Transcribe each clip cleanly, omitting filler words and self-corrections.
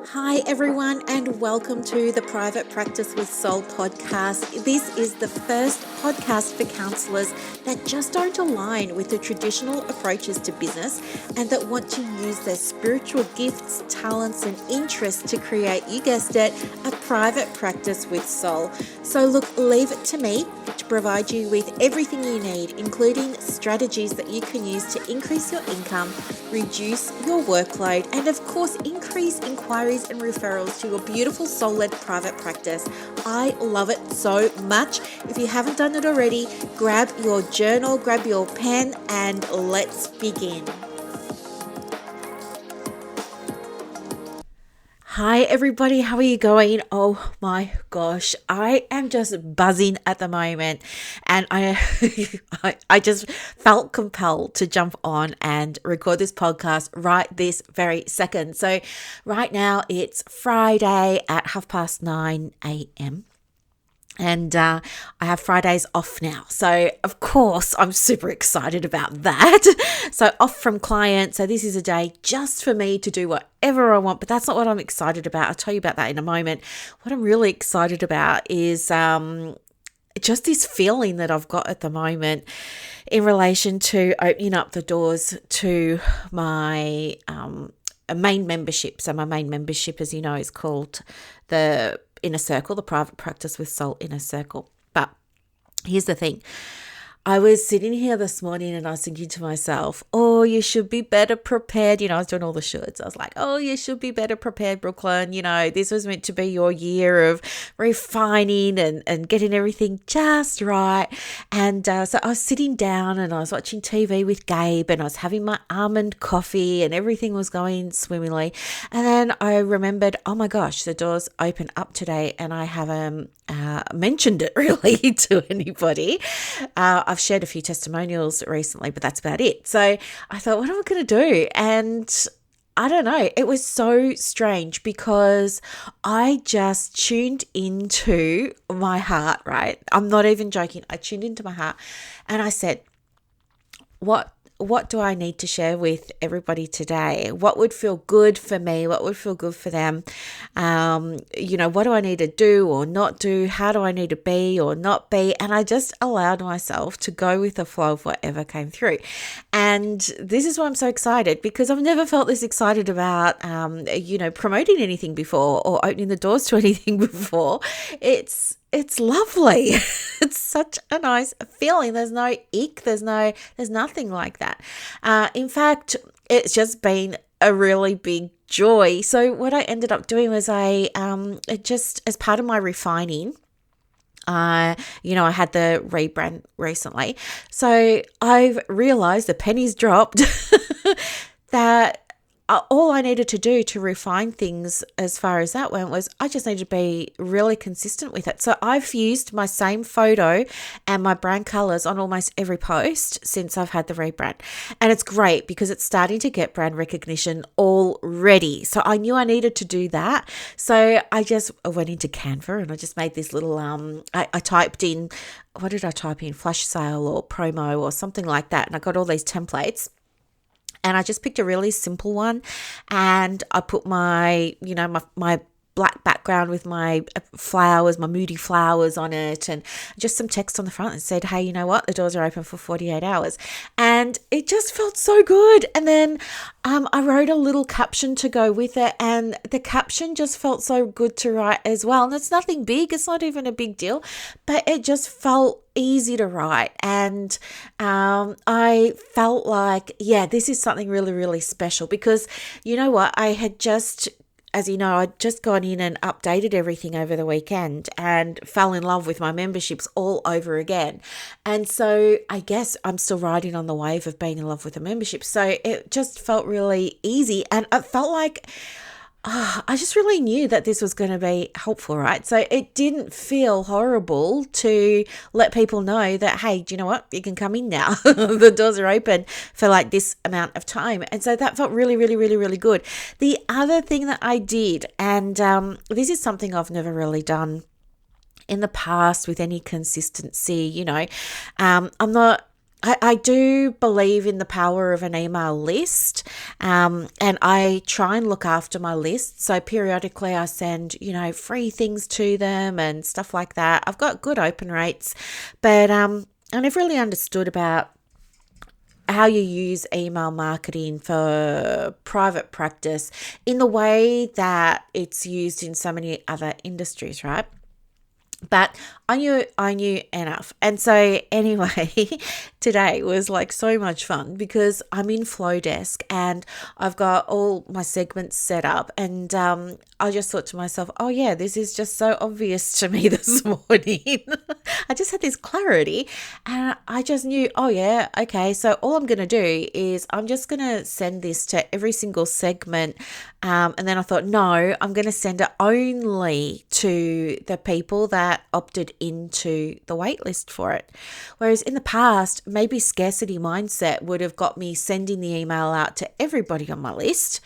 Hi, everyone, and welcome to the Private Practice with Soul podcast. This is the first podcast for counselors that just don't align with the traditional approaches to business and that want to use their spiritual gifts, talents, and interests to create, you guessed it, a private practice with soul. So, look, leave it to me to provide you with everything you need, including strategies that you can use to increase your income, reduce your workload, and of course, increase inquiries and referrals to your beautiful soul-led private practice. I love it so much. If you haven't done it already, grab your journal, grab your pen, and let's begin. Hi everybody, how are you going? Oh my gosh, I am just buzzing at the moment, and I just felt compelled to jump on and record this podcast right this very second. So right now it's Friday at 9:30 a.m. And I have Fridays off now. So, of course, I'm super excited about that. So, off from clients. So, this is a day just for me to do whatever I want. But that's not what I'm excited about. I'll tell you about that in a moment. What I'm really excited about is just this feeling that I've got at the moment in relation to opening up the doors to my main membership. So, my main membership, as you know, is called the Inner Circle, the Private Practice with Soul Inner Circle. But here's the thing. I was sitting here this morning and I was thinking to myself, oh, you should be better prepared. I was doing all the shoulds. I was like, oh, you should be better prepared, Brooklyn. This was meant to be your year of refining and getting everything just right. And so I was sitting down and I was watching TV with Gabe and I was having my almond coffee and everything was going swimmingly. And then I remembered, oh my gosh, the doors open up today and I haven't mentioned it really to anybody. I've shared a few testimonials recently, but that's about it. So I thought, what am I going to do? And I don't know. It was so strange because I just tuned into my heart, right? I'm not even joking. I tuned into my heart and I said, what do I need to share with everybody today? What would feel good for me? What would feel good for them? What do I need to do or not do? How do I need to be or not be? And I just allowed myself to go with the flow of whatever came through. And this is why I'm so excited, because I've never felt this excited about, promoting anything before or opening the doors to anything before. It's lovely. It's such a nice feeling. There's no ick. There's nothing like that. In fact, it's just been a really big joy. So what I ended up doing was just as part of my refining, I had the rebrand recently. So I've realized the pennies dropped that all I needed to do to refine things as far as that went was I just needed to be really consistent with it. So I've used my same photo and my brand colors on almost every post since I've had the rebrand. And it's great because it's starting to get brand recognition already. So I knew I needed to do that. So I just went into Canva and I just made this little, I typed in, what did I type in? Flash sale or promo or something like that. And I got all these templates. And I just picked a really simple one and I put my black background with my flowers, my moody flowers on it, and just some text on the front that said, hey, you know what? The doors are open for 48 hours. And it just felt so good. And then I wrote a little caption to go with it, and the caption just felt so good to write as well. And it's nothing big. It's not even a big deal, but it just felt easy to write. And I felt like, yeah, this is something really, really special because you know what? I had just, as you know, I'd just gone in and updated everything over the weekend and fell in love with my memberships all over again. And so I guess I'm still riding on the wave of being in love with the membership. So it just felt really easy. And it felt like I just really knew that this was going to be helpful, right? So it didn't feel horrible to let people know that, hey, do you know what? You can come in now. The doors are open for like this amount of time. And so that felt really, really, really, really good. The other thing that I did, and this is something I've never really done in the past with any consistency, I do believe in the power of an email list, And I try and look after my list. So periodically I send, free things to them and stuff like that. I've got good open rates, but I never really understood about how you use email marketing for private practice in the way that it's used in so many other industries, right? But I knew enough. And so anyway, today was like so much fun because I'm in Flowdesk and I've got all my segments set up, and I just thought to myself, oh yeah, this is just so obvious to me this morning. I just had this clarity and I just knew, oh yeah, okay, so all I'm going to do is I'm just going to send this to every single segment. And then I thought, no, I'm going to send it only to the people that opted into the waitlist for it. Whereas in the past, maybe scarcity mindset would have got me sending the email out to everybody on my list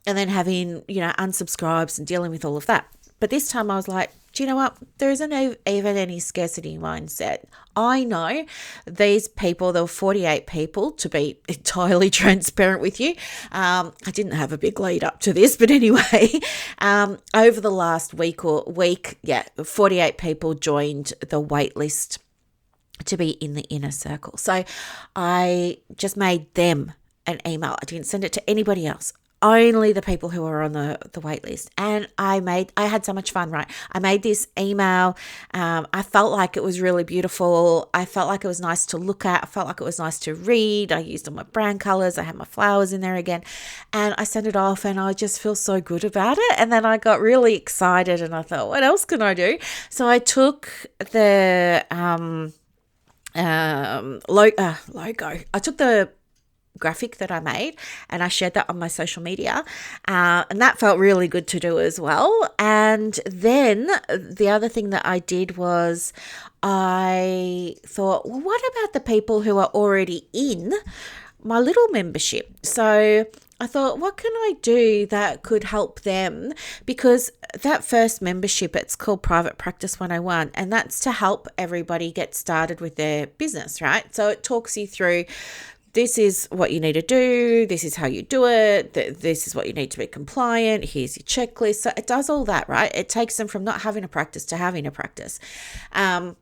and then having, unsubscribes and dealing with all of that. But this time I was like, do you know what? There isn't even any scarcity mindset. I know these people, there were 48 people, to be entirely transparent with you. I didn't have a big lead up to this, but anyway, over the last week, 48 people joined the wait list to be in the inner circle. So I just made them an email. I didn't send it to anybody else. Only the people who are on the wait list. And I had so much fun, right? I made this email. I felt like it was really beautiful. I felt like it was nice to look at. I felt like it was nice to read. I used all my brand colors. I had my flowers in there again. And I sent it off and I just feel so good about it. And then I got really excited and I thought, what else can I do? So I took the logo. I took the graphic that I made and I shared that on my social media, and that felt really good to do as well. And then the other thing that I did was I thought, well, what about the people who are already in my little membership? So I thought, what can I do that could help them? Because that first membership, it's called Private Practice 101, and that's to help everybody get started with their business, right? So it talks you through, this is what you need to do, this is how you do it, this is what you need to be compliant, here's your checklist. So it does all that, right? It takes them from not having a practice to having a practice. And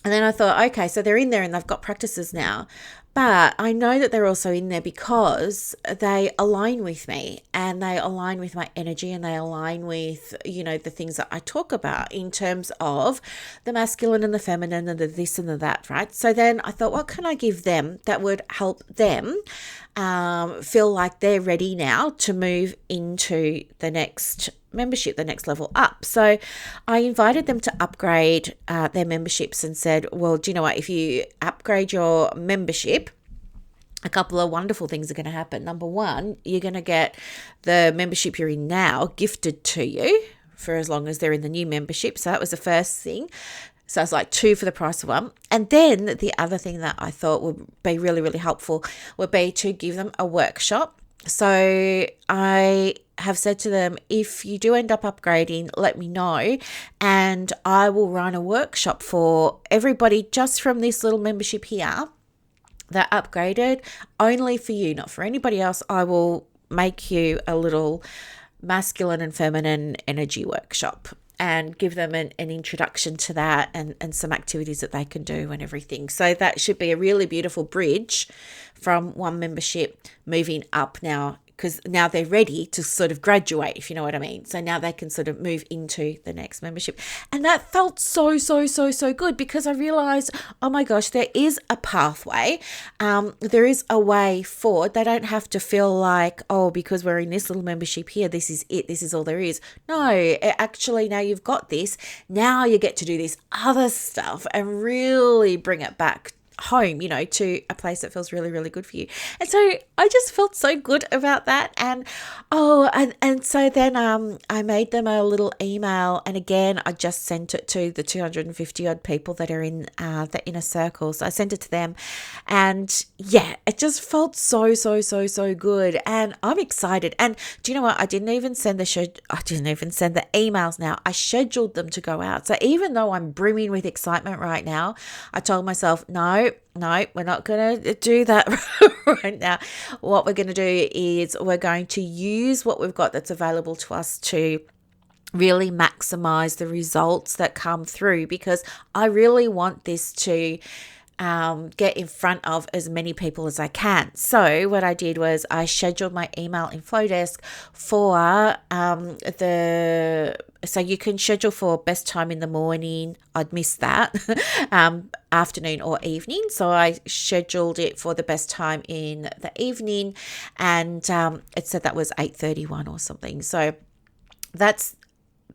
then I thought, okay, so they're in there and they've got practices now. But I know that they're also in there because they align with me and they align with my energy and they align with, the things that I talk about in terms of the masculine and the feminine and the this and the that, right? So then I thought, what can I give them that would help them feel like they're ready now to move into the next membership, the next level up? So I invited them to upgrade their memberships and said, well, do you know what? If you upgrade your membership, a couple of wonderful things are going to happen. Number one, you're going to get the membership you're in now gifted to you for as long as they're in the new membership. So that was the first thing. So it's like 2 for the price of 1. And then the other thing that I thought would be really, really helpful would be to give them a workshop. So I have said to them, if you do end up upgrading, let me know and I will run a workshop for everybody just from this little membership here that upgraded, only for you, not for anybody else. I will make you a little masculine and feminine energy workshop and give them an introduction to that and some activities that they can do and everything. So that should be a really beautiful bridge from one membership moving up now, because now they're ready to sort of graduate, if you know what I mean. So now they can sort of move into the next membership. And that felt so good, because I realized, oh my gosh, there is a pathway. There is a way forward. They don't have to feel like, oh, because we're in this little membership here, this is it, this is all there is. No, actually, now you've got this. Now you get to do this other stuff and really bring it back home, to a place that feels really, really good for you. And so I just felt so good about that. And so then I made them a little email, and again I just sent it to the 250 odd people that are in the inner circle. So I sent it to them, and yeah, it just felt so good, and I'm excited. And do you know what? I didn't even send the emails now. I scheduled them to go out. So even though I'm brimming with excitement right now, I told myself, no, no, we're not going to do that right now. What we're going to do is we're going to use what we've got that's available to us to really maximize the results that come through, because I really want this to get in front of as many people as I can. So what I did was I scheduled my email in Flowdesk for so you can schedule for best time in the morning. I'd missed that afternoon or evening. So I scheduled it for the best time in the evening, and it said that was 8:31 or something. So that's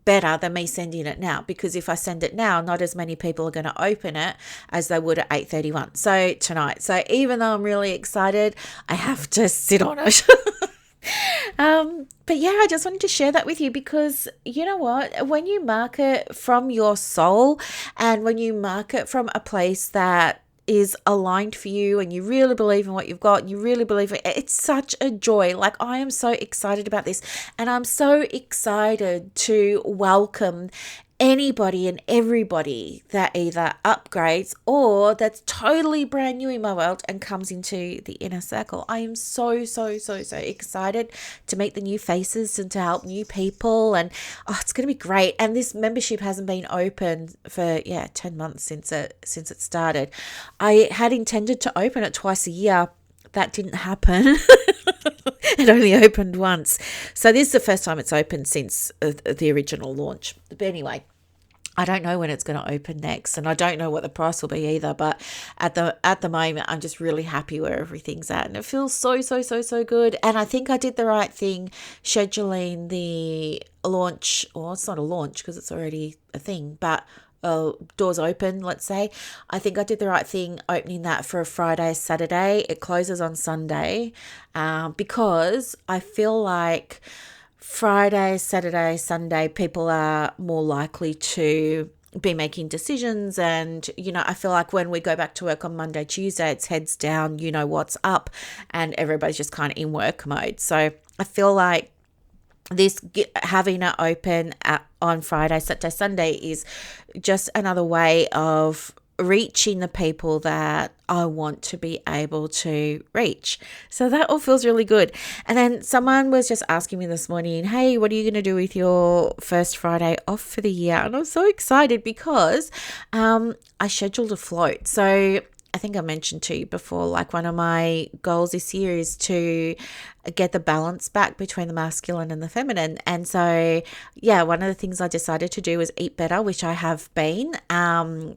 better than me sending it now, because if I send it now, not as many people are going to open it as they would at 8:31. So tonight. So even though I'm really excited, I have to sit on it. But yeah, I just wanted to share that with you, because you know what? When you market from your soul, and when you market from a place that is aligned for you, and you really believe in what you've got, and you really believe it's such a joy. Like, I am so excited about this, and I'm so excited to welcome anybody and everybody that either upgrades or that's totally brand new in my world and comes into the inner circle. I am so excited to meet the new faces and to help new people, and it's going to be great. And this membership hasn't been open for 10 months since it started. I had intended to open it twice a year. That didn't happen. It only opened once. So this is the first time it's opened since the original launch. But anyway, I don't know when it's going to open next, and I don't know what the price will be either. But at the moment, I'm just really happy where everything's at, and it feels so good. And I think I did the right thing scheduling the launch, or it's not a launch because it's already a thing, but doors open, let's say. I think I did the right thing opening that for a Friday, Saturday. It closes on Sunday, because I feel like Friday, Saturday, Sunday, people are more likely to be making decisions. And, I feel like when we go back to work on Monday, Tuesday, it's heads down, what's up, and everybody's just kind of in work mode. So I feel like this having it open on Friday, Saturday, Sunday is just another way of reaching the people that I want to be able to reach. So that all feels really good. And then someone was just asking me this morning, hey, what are you going to do with your first Friday off for the year? And I'm so excited because I scheduled a float. So I think I mentioned to you before, like, one of my goals this year is to get the balance back between the masculine and the feminine. And so, one of the things I decided to do was eat better, which I have been.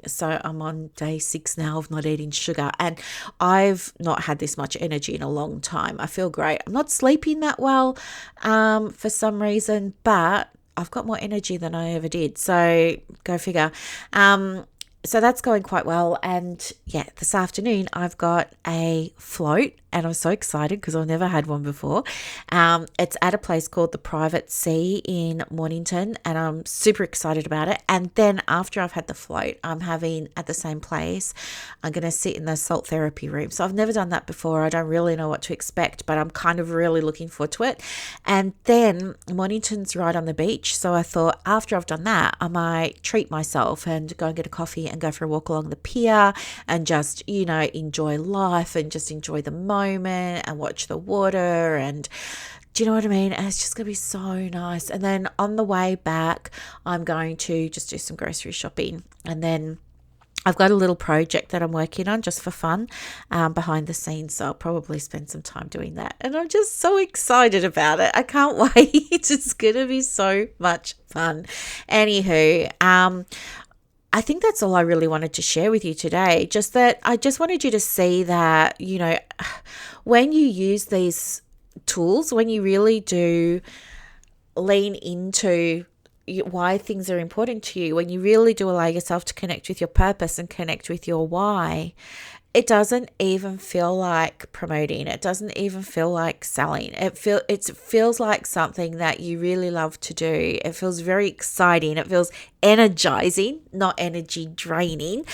So I'm on day 6 now of not eating sugar, and I've not had this much energy in a long time. I feel great. I'm not sleeping that well for some reason, but I've got more energy than I ever did. So go figure. So that's going quite well. And this afternoon I've got a float, and I'm so excited because I've never had one before. It's at a place called the Private Sea in Mornington, and I'm super excited about it. And then after I've had the float, I'm having at the same place, I'm going to sit in the salt therapy room. So I've never done that before. I don't really know what to expect, but I'm kind of really looking forward to it. And then Mornington's right on the beach. So I thought after I've done that, I might treat myself and go and get a coffee and go for a walk along the pier and just, enjoy life and just enjoy the moment and watch the water. And do you know what I mean? And it's just going to be so nice. And then on the way back, I'm going to just do some grocery shopping. And then I've got a little project that I'm working on just for fun behind the scenes. So I'll probably spend some time doing that. And I'm just so excited about it. I can't wait. It's going to be so much fun. Anywho, I think that's all I really wanted to share with you today. Just that I just wanted you to see that, when you use these tools, when you really do lean into why things are important to you, when you really do allow yourself to connect with your purpose and connect with your why, it doesn't even feel like promoting. It doesn't even feel like selling. It feels like something that you really love to do. It feels very exciting. It feels energizing, not energy draining.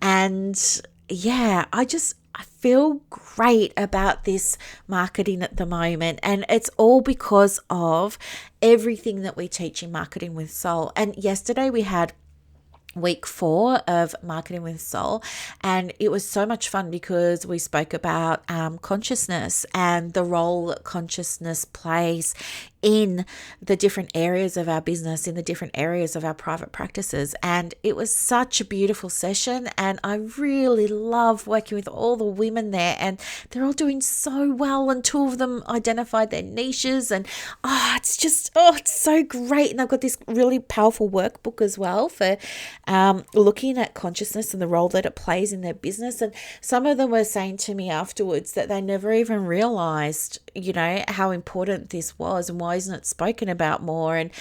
And I feel great about this marketing at the moment. And it's all because of everything that we teach in Marketing with Soul. And yesterday we had week 4 of Marketing with Soul, and it was so much fun because we spoke about consciousness and the role that consciousness plays in the different areas of our business, in the different areas of our private practices. And it was such a beautiful session, and I really love working with all the women there, and they're all doing so well, and 2 of them identified their niches, and it's so great. And I've got this really powerful workbook as well for looking at consciousness and the role that it plays in their business. And some of them were saying to me afterwards that they never even realized, how important this was, and why isn't it spoken about more? And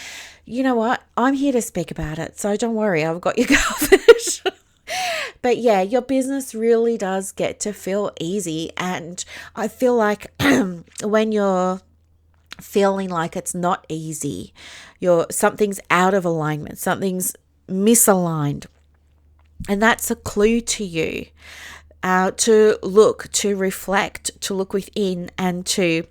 you know what? I'm here to speak about it, so don't worry, I've got you covered. But yeah, your business really does get to feel easy. And I feel like when you're feeling like it's not easy, something's out of alignment, something's misaligned, and that's a clue to you to look, to reflect, to look within, and to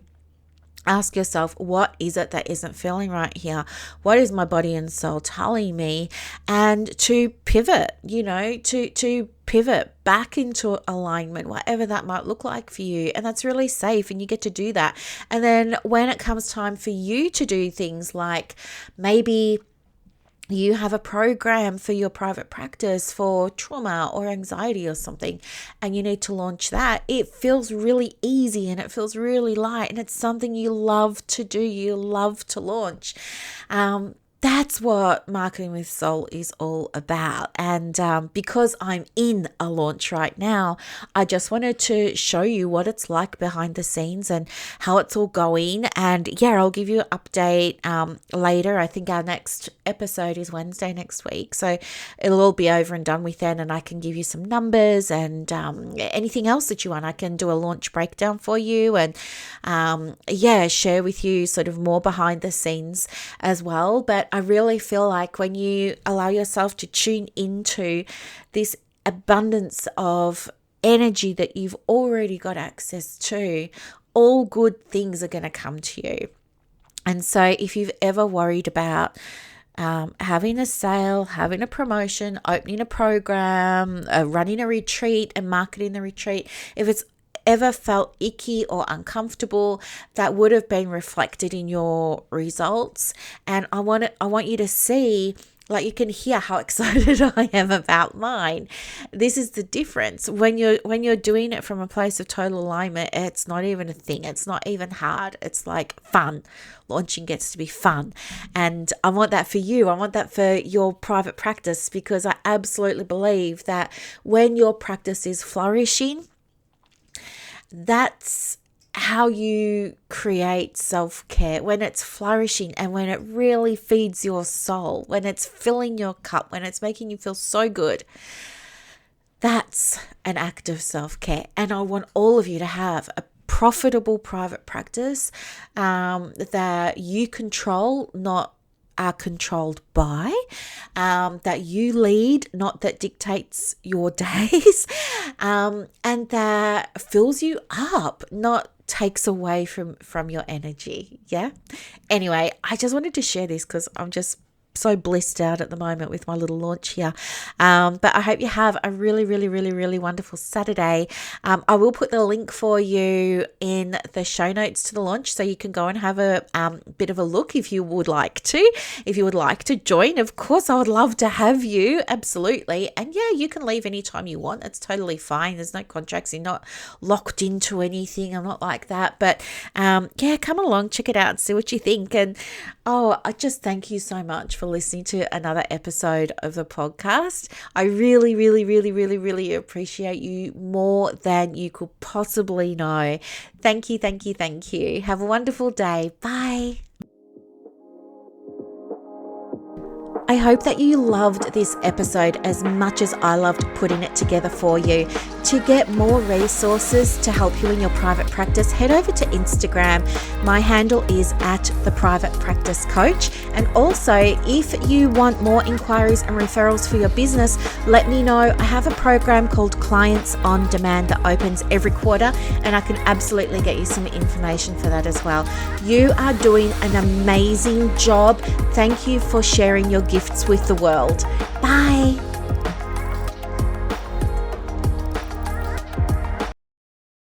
ask yourself, what is it that isn't feeling right here? What is my body and soul telling me? And to pivot, to pivot back into alignment, whatever that might look like for you. And that's really safe, and you get to do that. And then when it comes time for you to do things like maybe you have a program for your private practice for trauma or anxiety or something, and you need to launch that, it feels really easy and it feels really light, and it's something you love to do, you love to launch. That's what Marketing with Soul is all about. And because I'm in a launch right now, I just wanted to show you what it's like behind the scenes and how it's all going. And yeah, I'll give you an update later. I think our next episode is Wednesday next week. So it'll all be over and done with then, and I can give you some numbers and anything else that you want. I can do a launch breakdown for you and share with you sort of more behind the scenes as well. But I really feel like when you allow yourself to tune into this abundance of energy that you've already got access to, all good things are going to come to you. And so if you've ever worried about having a sale, having a promotion, opening a program, running a retreat and marketing the retreat, if it's ever felt icky or uncomfortable, that would have been reflected in your results. And I want you to see, like, you can hear how excited I am about mine. This is the difference. When you're doing it from a place of total alignment, it's not even a thing. It's not even hard. It's like fun. Launching gets to be fun. And I want that for you. I want that for your private practice, because I absolutely believe that when your practice is flourishing, that's how you create self-care, when it's flourishing and when it really feeds your soul, when it's filling your cup, when it's making you feel so good. That's an act of self-care. And I want all of you to have a profitable private practice that you control, not are controlled by, that you lead, not that dictates your days, and that fills you up, not takes away from your energy. Yeah. Anyway, I just wanted to share this because I'm just so blissed out at the moment with my little launch here. But I hope you have a really, really, really, really wonderful Saturday. I will put the link for you in the show notes to the launch, so you can go and have a bit of a look if you would like to. If you would like to join, of course, I would love to have you. Absolutely. And yeah, you can leave anytime you want. It's totally fine. There's no contracts. You're not locked into anything. I'm not like that. But yeah, come along, check it out and see what you think. And I just thank you so much for listening to another episode of the podcast. I really, really, really, really, really appreciate you more than you could possibly know. Thank you, thank you, thank you. Have a wonderful day. Bye. I hope that you loved this episode as much as I loved putting it together for you. To get more resources to help you in your private practice, head over to Instagram. My handle is @theprivatepracticecoach. And also, if you want more inquiries and referrals for your business, let me know. I have a program called Clients on Demand that opens every quarter, and I can absolutely get you some information for that as well. You are doing an amazing job. Thank you for sharing your gifts with the world. Bye.